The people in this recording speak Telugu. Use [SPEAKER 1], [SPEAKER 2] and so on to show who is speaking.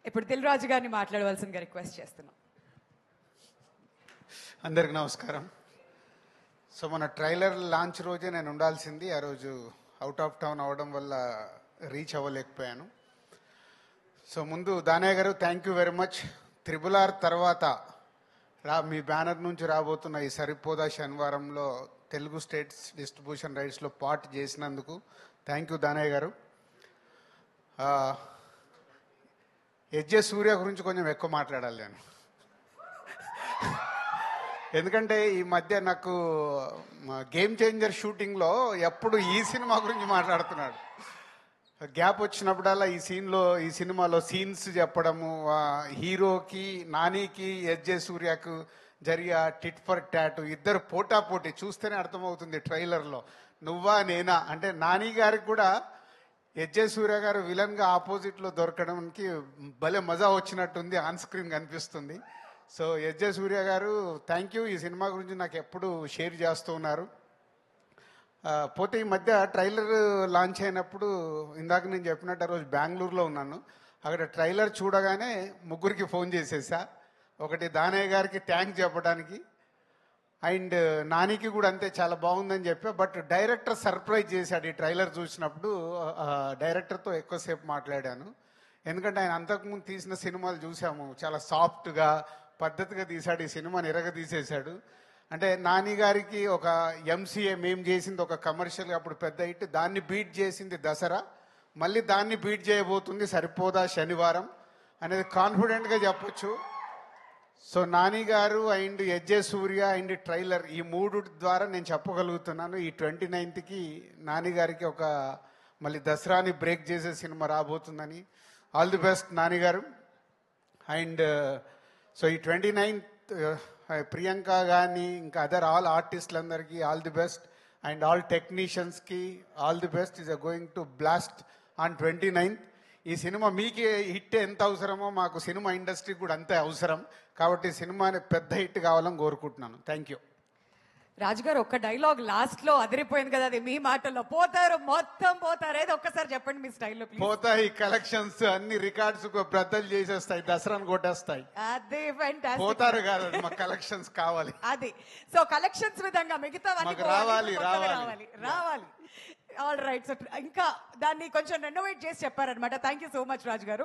[SPEAKER 1] ఇప్పుడు దిల్ రాజు గారిని మాట్లాడవలసిందిగా రిక్వెస్ట్ చేస్తున్నాం.
[SPEAKER 2] అందరికి నమస్కారం. సో మన ట్రైలర్ లాంచ్ రోజే నేను ఉండాల్సింది, ఆ రోజు అవుట్ ఆఫ్ టౌన్ అవడం వల్ల రీచ్ అవ్వలేకపోయాను. సో ముందు దానయ్య గారు thank you very much. RRR తర్వాత మీ బ్యానర్ నుంచి రాబోతున్న ఈ సరిపోదా శనివారంలో తెలుగు స్టేట్స్ డిస్ట్రిబ్యూషన్ రైట్స్లో పార్ట్ చేసినందుకు థ్యాంక్ యూ దానయ్య గారు. ఎజ్జే సూర్య గురించి కొంచెం ఎక్కువ మాట్లాడాలి నేను, ఎందుకంటే ఈ మధ్య నాకు గేమ్ చేంజర్ షూటింగ్లో ఎప్పుడు ఈ సినిమా గురించి మాట్లాడుతున్నాడు. గ్యాప్ వచ్చినప్పుడల్లా ఈ సినిమాలో సీన్స్ చెప్పడము, హీరోకి నానికి ఎజ్జే సూర్యకు జరిగే టిట్ ఫర్ టాట్, ఇద్దరు పోటాపోటీ చూస్తేనే అర్థమవుతుంది ట్రైలర్లో. నువ్వా నేనా అంటే నాని గారికి కూడా ఎజ్జే సూర్య గారు విలన్గా ఆపోజిట్లో దొరకడానికి భలే మజా వచ్చినట్టుంది, ఆన్ స్క్రీన్ కనిపిస్తుంది. సో ఎజ్జే సూర్య గారు థ్యాంక్ యూ. ఈ సినిమా గురించి నాకు ఎప్పుడు షేర్ చేస్తూ ఉన్నారు. పోతే ఈ మధ్య ట్రైలర్ లాంచ్ అయినప్పుడు ఇందాక నేను చెప్పినట్టు ఆ రోజు బెంగళూరులో ఉన్నాను. అక్కడ ట్రైలర్ చూడగానే ముగ్గురికి ఫోన్ చేసేసా. ఒకటి దానయ్య గారికి థ్యాంక్స్ చెప్పడానికి, అండ్ నానికి కూడా అంతే చాలా బాగుందని చెప్పా. బట్ డైరెక్టర్ సర్ప్రైజ్ చేశాడు. ఈ ట్రైలర్ చూసినప్పుడు డైరెక్టర్తో ఎక్కువసేపు మాట్లాడాను, ఎందుకంటే ఆయన అంతకుముందు తీసిన సినిమాలు చూసాము, చాలా సాఫ్ట్గా పద్ధతిగా తీశాడు. ఈ సినిమాని తీసేశాడు. అంటే నాని గారికి ఒక ఎంసీఏ మేము చేసింది ఒక కమర్షియల్గా అప్పుడు పెద్ద హిట్, దాన్ని బీట్ చేసింది దసరా, మళ్ళీ దాన్ని బీట్ చేయబోతుంది సరిపోదా శనివారం అనేది కాన్ఫిడెంట్గా చెప్పొచ్చు. So Nani garu and ఎజ్జే Surya and trailer ఈ మూడు ద్వారా నేను చెప్పగలుగుతున్నాను, ఈ 29కి నాని గారికి ఒక మళ్ళీ దసరాని బ్రేక్ చేసే సినిమా రాబోతుందని. All the best Nani garu. And so ఈ 29th ప్రియాంక కానీ ఇంకా అదర్ ఆల్ ఆర్టిస్టులందరికీ all the best, and all టెక్నీషియన్స్కి all the best. Is going to blast on 29th. ఈ సినిమా మీకు హిట్ ఎంత అవసరమో మాకు సినిమా ఇండస్ట్రీకి కూడా అంతే అవసరం, కాబట్టి సినిమాని పెద్ద హిట్ కావాలని కోరుకుంటున్నాను. Thank you.
[SPEAKER 1] రాజుగారు ఒక్క డైలాగ్ లాస్ట్ లో అదిరిపోయింది కదా, అది మీ మాటల్లో. పోతారు మొత్తం పోతారు, ఏదో ఒక్కసారి చెప్పండి మీ స్టైల్లో.
[SPEAKER 2] పోతాయి కలెక్షన్స్, అన్ని రికార్డ్స్ బ్రద్దలు చేసేస్తాయి, దసరాను కొట్టేస్తాయి.
[SPEAKER 1] అదే ఫ్యాంటాస్టిక్.
[SPEAKER 2] పోతారు కాదు, మా కలెక్షన్స్ కావాలి.
[SPEAKER 1] అది సో కలెక్షన్స్ విధంగా మిగతా
[SPEAKER 2] రావాలి.
[SPEAKER 1] All right. సో ఇంకా దాన్ని కొంచెం రెనోవేట్ చేసి చెప్పారనమాట. థ్యాంక్ యూ సో మచ్ రాజు గారు.